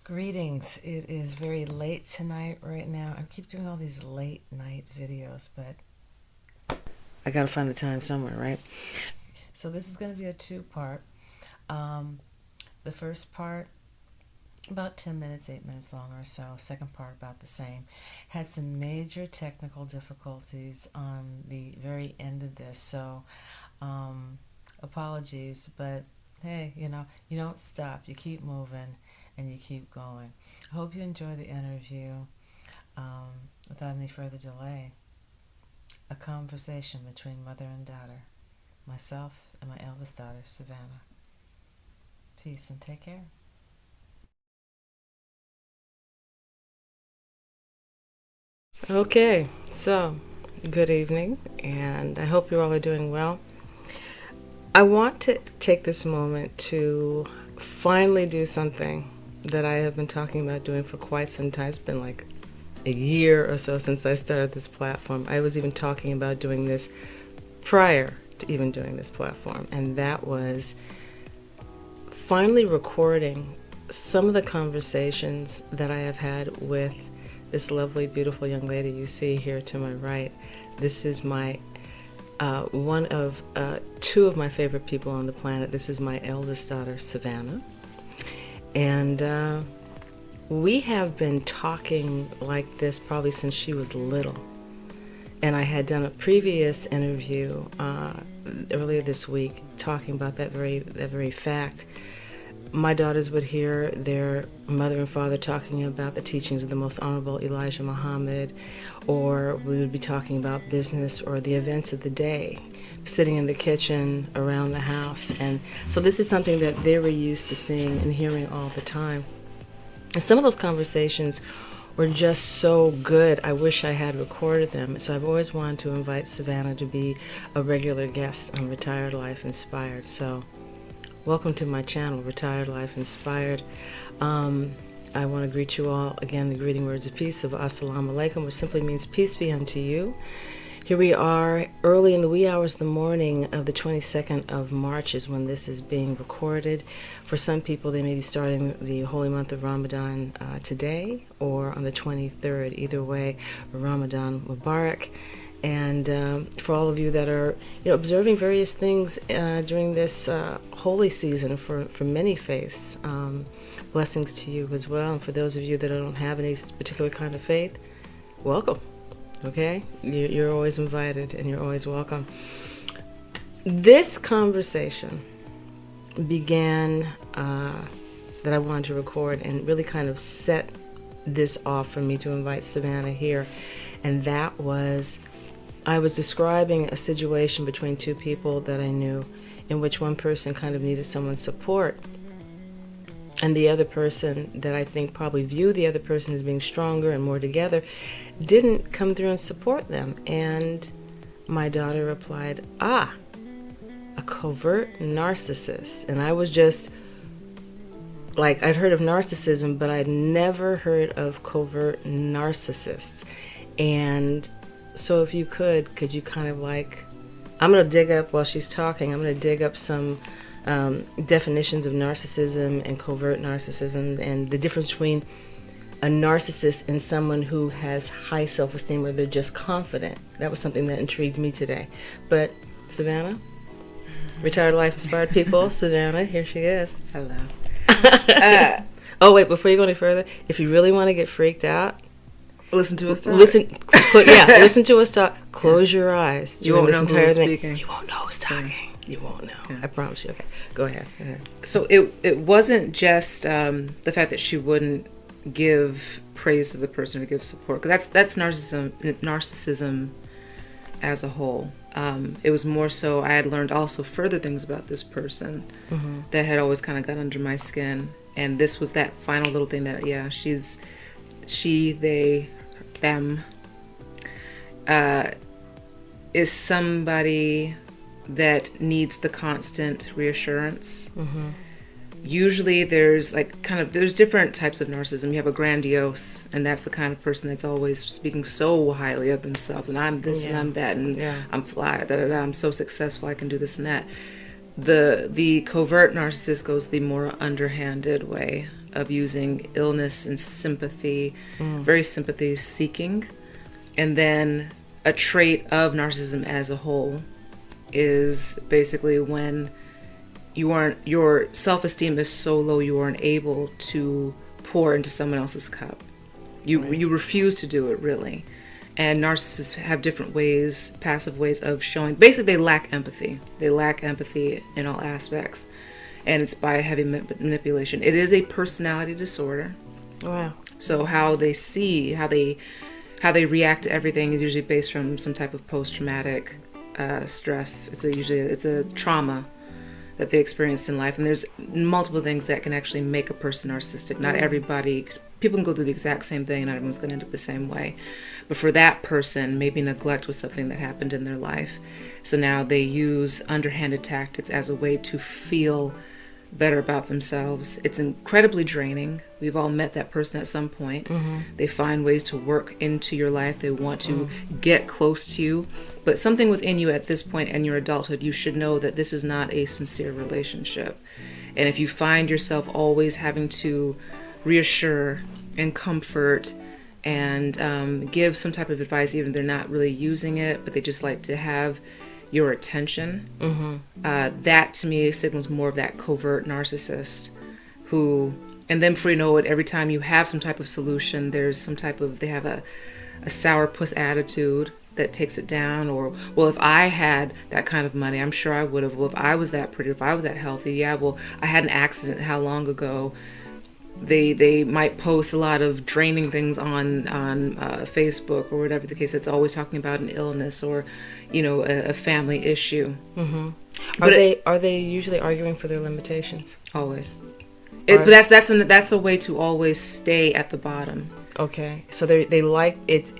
Greetings. It is very late tonight right now. I keep doing all these late night videos, but I gotta find the time somewhere, right? So this is going to be a two-part. Um, the first part, about 10 minutes, 8 minutes long or so. Second part, about the same. Had some major technical difficulties on the very end of this, so apologies, but hey, you don't stop. You keep moving and you keep going. I hope you enjoy the interview. Without any further delay, a conversation between mother and daughter, myself and my eldest daughter, Savannah. Peace and take care. Okay, so good evening, and I hope you all are doing well. I want to take this moment to finally do something that I have been talking about doing for quite some time. It's been like a year or so since I started this platform. I was even talking about doing this prior to even doing this platform, and that was finally recording some of the conversations that I have had with this lovely, beautiful young lady you see here to my right. This is my one of two of my favorite people on the planet. This is my eldest daughter, Savannah. And we have been talking like this probably since she was little. And I had done a previous interview earlier this week talking about that very fact. My daughters would hear their mother and father talking about the teachings of the Most Honorable Elijah Muhammad, or we would be talking about business or the events of the day, sitting in the kitchen, around the house. And so this is something that they were used to seeing and hearing all the time. And some of those conversations were just so good, I wish I had recorded them. So I've always wanted to invite Savannah to be a regular guest on Retired Life Inspired. So welcome to my channel, Retired Life Inspired. I want to greet you all again, the greeting words of peace of Assalamu Alaikum, which simply means peace be unto you. Here we are early in the wee hours of the morning of the 22nd of March is when this is being recorded. For some people, they may be starting the holy month of Ramadan today or on the 23rd. Either way, Ramadan Mubarak. And for all of you that are observing various things during this holy season for many faiths, blessings to you as well. And for those of you that don't have any particular kind of faith, welcome. Okay? You're always invited and you're always welcome. This conversation began that I wanted to record and really kind of set this off for me to invite Savannah here. And that was, I was describing a situation between two people that I knew in which one person kind of needed someone's support. And the other person that I think probably viewed the other person as being stronger and more together didn't come through and support them. And my daughter replied, a covert narcissist. And I was just like, I'd heard of narcissism, but I'd never heard of covert narcissists. And so if you could you kind of like, I'm going to dig up, while she's talking, I'm going to dig up some definitions of narcissism and covert narcissism and the difference between a narcissist and someone who has high self-esteem or they're just confident. That was something that intrigued me today. But Savannah, Retired Life Inspired people, Savannah, here she is. Hello. Oh wait, before you go any further, if you really want to get freaked out, Listen to us talk. listen to us talk. Close your eyes. You won't this know entire who's thing. speaking. You won't know who's talking. You won't know. Yeah. I promise you. Okay, go ahead. So it wasn't just the fact that she wouldn't give praise to the person or give support, because that's narcissism as a whole. It was more so I had learned also further things about this person that had always kind of got under my skin, and this was that final little thing that she, they, them is somebody that needs the constant reassurance. Usually there's there's different types of narcissism. You have a grandiose, and that's the kind of person that's always speaking so highly of themselves, and I'm this and I'm that, and I'm fly, I'm so successful, I can do this and that. The covert narcissist goes the more underhanded way of using illness and sympathy, very sympathy seeking. And then a trait of narcissism as a whole is basically when your self-esteem is so low you aren't able to pour into someone else's cup. You refuse to do it, really. And narcissists have different ways, passive ways of showing. Basically, they lack empathy. They lack empathy in all aspects. And it's by heavy manipulation. It is a personality disorder. Wow. So how they see, how they react to everything is usually based from some type of post-traumatic stress. It's a trauma that they experienced in life. And there's multiple things that can actually make a person narcissistic. Not everybody, 'cause people can go through the exact same thing, not everyone's going to end up the same way. But for that person, maybe neglect was something that happened in their life. So now they use underhanded tactics as a way to feel better about themselves. It's incredibly draining. We've all met that person at some point. They find ways to work into your life. They want to get close to you. But something within you at this point in your adulthood, you should know that this is not a sincere relationship. And if you find yourself always having to reassure and comfort and give some type of advice, even if they're not really using it, but they just like to have your attention, that to me signals more of that covert narcissist who, and then before you know it, every time you have some type of solution, there's some type of, they have a sourpuss attitude that takes it down. Or, well, if I had that kind of money, I'm sure I would have. Well, if I was that pretty, if I was that healthy, yeah, well, I had an accident how long ago. They might post a lot of draining things on Facebook or whatever the case. It's always talking about an illness or, a family issue. Are they usually arguing for their limitations? Always. But that's a way to always stay at the bottom. Okay, so they like it.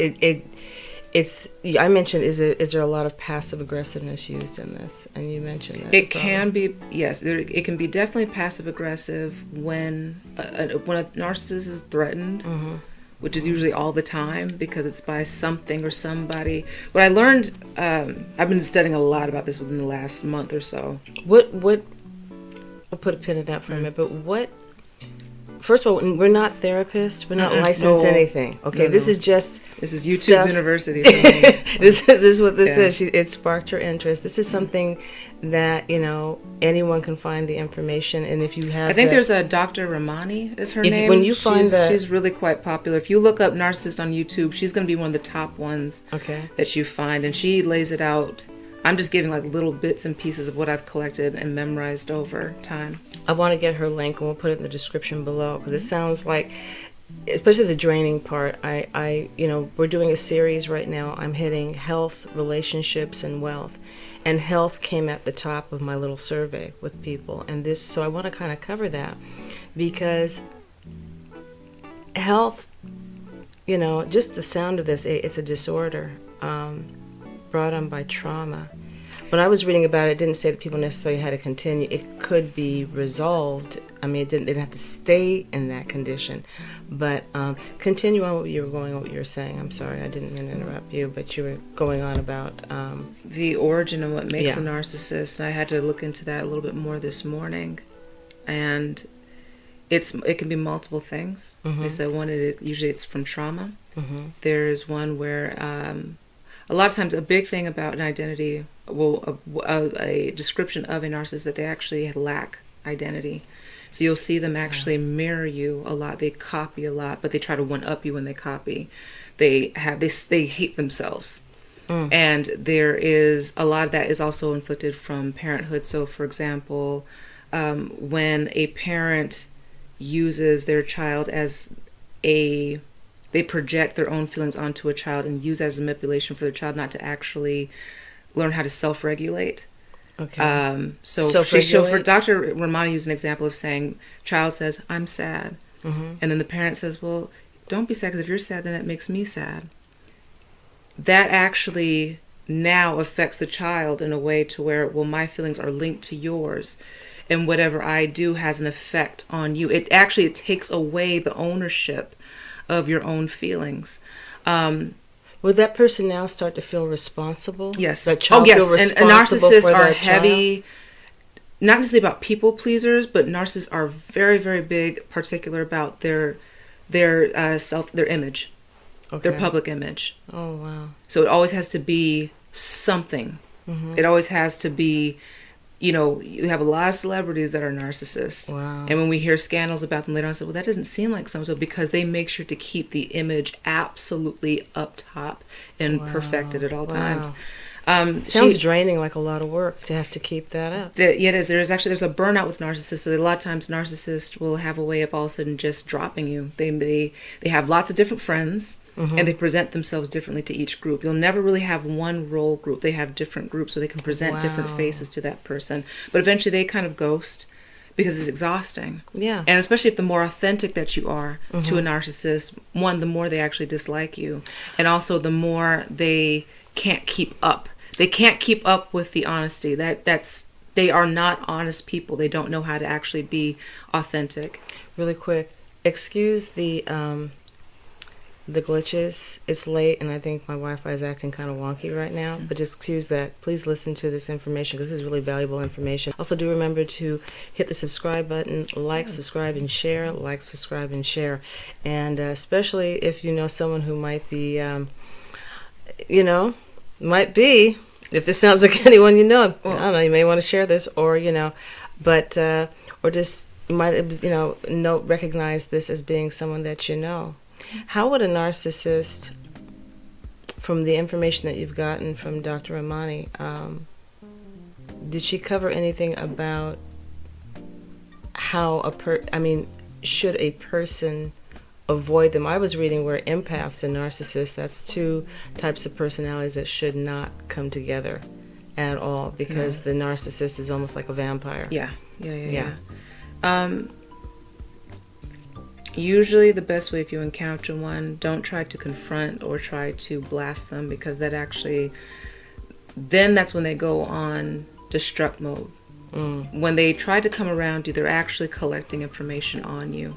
It's, I mentioned, is there a lot of passive aggressiveness used in this? And you mentioned that. It can be, yes. It can be definitely passive aggressive when a narcissist is threatened, which is usually all the time because it's by something or somebody. What I learned, I've been studying a lot about this within the last month or so. What? I'll put a pin in that for a minute. But what? First of all, we're not therapists. We're not licensed anything. Okay, no. This is YouTube stuff. University. For me. This is what this is. It sparked your interest. This is something that anyone can find the information. And if you have, I think there's a Dr. Ramani is her name. When you find she's really quite popular. If you look up narcissist on YouTube, she's going to be one of the top ones. Okay. That you find, and she lays it out. I'm just giving like little bits and pieces of what I've collected and memorized over time. I want to get her link, and we'll put it in the description below, because it sounds like, especially the draining part. We're doing a series right now. I'm hitting health, relationships, and wealth, and health came at the top of my little survey with people. And so I want to kind of cover that, because health, just the sound of this, it's a disorder brought on by trauma. When I was reading about it, it didn't say that people necessarily had to continue. It could be resolved. I mean, they didn't have to stay in that condition. But continue on what you were saying. I'm sorry, I didn't mean to interrupt you, but you were going on about the origin of what makes a narcissist. I had to look into that a little bit more this morning, and it can be multiple things. They said usually it's from trauma. There's one where a lot of times a big thing about an identity, a description of a narcissist, that they actually lack identity. So you'll see them actually mirror you a lot. They copy a lot, but they try to one-up you when they copy. They hate themselves. And there is a lot of that is also inflicted from parenthood. So for example, when a parent uses their child as they project their own feelings onto a child and use that as a manipulation for their child not to actually learn how to self-regulate. Okay. For Dr. Ramani used an example of saying, child says, I'm sad. And then the parent says, well, don't be sad, because if you're sad, then that makes me sad. That actually now affects the child in a way to where, well, my feelings are linked to yours, and whatever I do has an effect on you. It takes away the ownership of your own feelings. Would that person now start to feel responsible? Yes. That child feel responsible and narcissists for are that heavy. not necessarily about people pleasers, but narcissists are very, very big, particular about their image, their public image. Oh, wow. So it always has to be something. It always has to be, you have a lot of celebrities that are narcissists. Wow. And when we hear scandals about them later on, I say, well, that doesn't seem like so-and-so, because they make sure to keep the image absolutely up top and perfected at all times. Sounds draining, like a lot of work to have to keep that up. Yeah, it is. There's a burnout with narcissists. So a lot of times narcissists will have a way of all of a sudden just dropping you. They have lots of different friends, and they present themselves differently to each group. You'll never really have one role group. They have different groups, so they can present different faces to that person. But eventually they kind of ghost, because it's exhausting. Yeah. And especially if the more authentic that you are to a narcissist, one, the more they actually dislike you. And also the more they can't keep up. They can't keep up with the honesty. They are not honest people. They don't know how to actually be authentic. Really quick, excuse the glitches. It's late, and I think my Wi-Fi is acting kind of wonky right now. But just excuse that. Please listen to this information, because this is really valuable information. Also, do remember to hit the subscribe button, like, subscribe, and share. Like, subscribe, and share. And especially if you know someone who might be, if this sounds like anyone you know, I don't know, you may want to share this, or, but, or just might, recognize this as being someone that you know. How would a narcissist, from the information that you've gotten from Dr. Ramani, did she cover anything about how should a person avoid them? I was reading where empaths and narcissists, that's two types of personalities that should not come together at all, because the narcissist is almost like a vampire. Yeah. Usually the best way, if you encounter one, don't try to confront or try to blast them, because that's when they go on destruct mode. When they try to come around you, they're actually collecting information on you.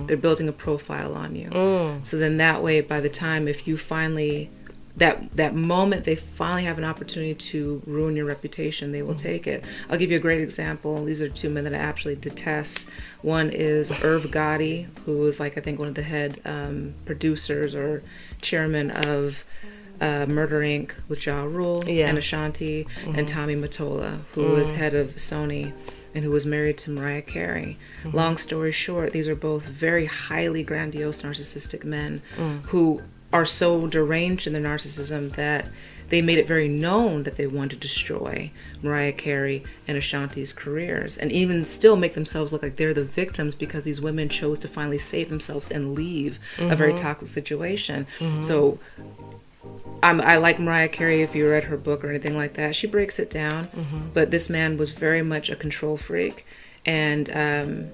They're building a profile on you. So then that way, by the time, if you finally, that moment they finally have an opportunity to ruin your reputation, they will take it. I'll give you a great example. These are two men that I absolutely detest. One is Irv Gotti, who is I think one of the head producers or chairman of Murder Inc. with Ja Rule and Ashanti, and Tommy Mottola, who is head of Sony and who was married to Mariah Carey. Long story short, these are both very highly grandiose narcissistic men who are so deranged in their narcissism that they made it very known that they wanted to destroy Mariah Carey and Ashanti's careers, and even still make themselves look like they're the victims, because these women chose to finally save themselves and leave a very toxic situation. So I like Mariah Carey. If you read her book or anything like that, she breaks it down. But this man was very much a control freak, and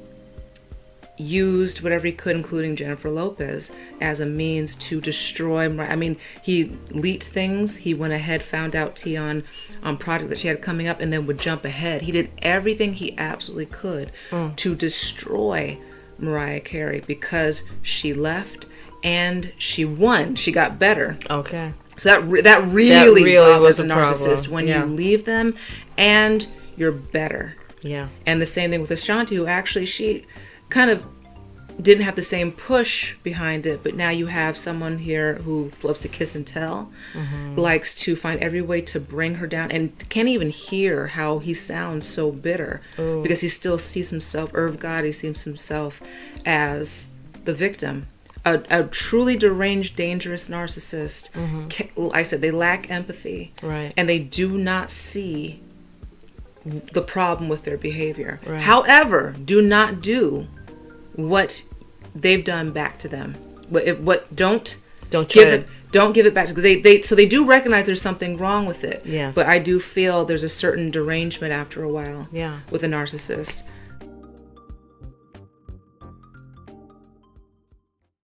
used whatever he could, including Jennifer Lopez, as a means to destroy. He leaked things. He went ahead, found out tea on project that she had coming up, and then would jump ahead. He did everything he absolutely could to destroy Mariah Carey, because she left and she won. She got better. Okay. So that really was a narcissist, problem. when you leave them and you're better. Yeah. And the same thing with Ashanti, who actually, she kind of didn't have the same push behind it, but now you have someone here who loves to kiss and tell, likes to find every way to bring her down, and can't even hear how he sounds so bitter, because he still sees himself, Irv Gotti sees himself as the victim. A truly deranged, dangerous narcissist, I said, they lack empathy, and they do not see the problem with their behavior. However, do not do what they've done back to them. Don't give it back to them. So they do recognize there's something wrong with it. Yes. But I do feel there's a certain derangement after a while with a narcissist.